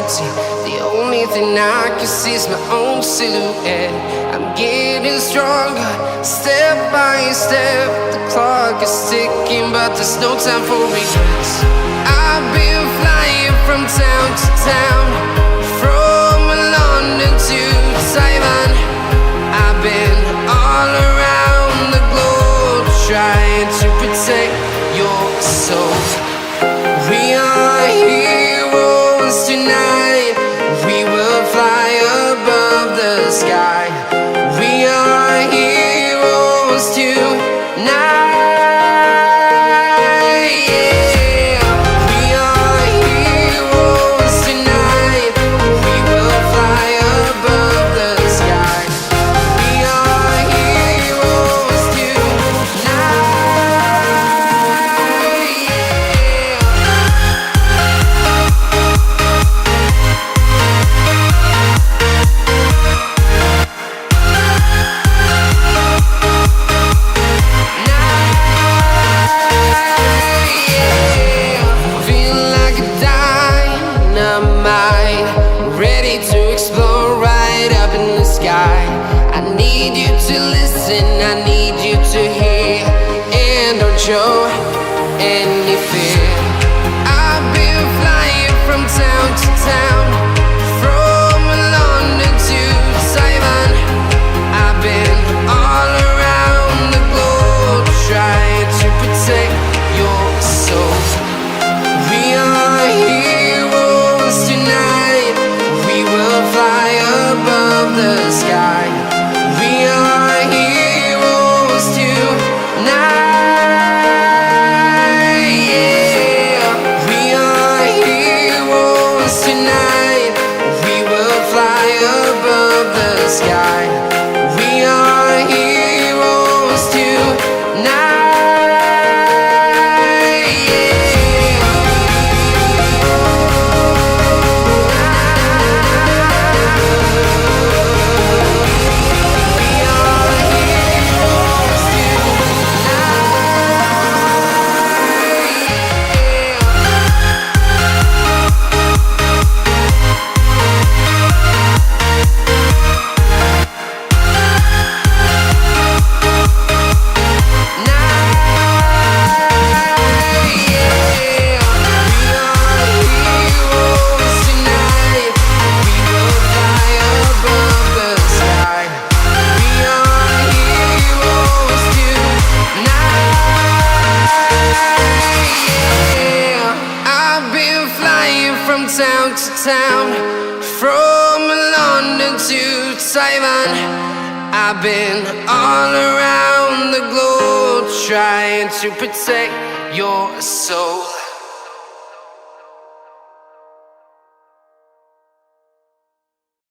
empty. The only thing I can see is my own silhouette. I'm getting stronger, step by step. The clock is ticking, but there's no time for regrets. I've been flying from town to town, from London to Taiwan. I've been all around the globe, trying to protect your soul. We are heroes tonight. We will fly above the sky. We are heroes tonight. Yeah. We are heroes tonight. We will fly above the sky. We are heroes tonight. Ready to explore right up in the sky. I need you to listen, I need you to hear, and don't show any fear. I've been flying from town to town, from London to Taiwan. I've been all around the globe, trying to protect your soul. We are heroes tonight. We will fly above the sky. We are heroes tonight. Yeah. We are heroes tonight. We will fly above the sky. We are heroes tonight. From town to town, from London to Taiwan. I've been all around the globe, trying to protect your soul.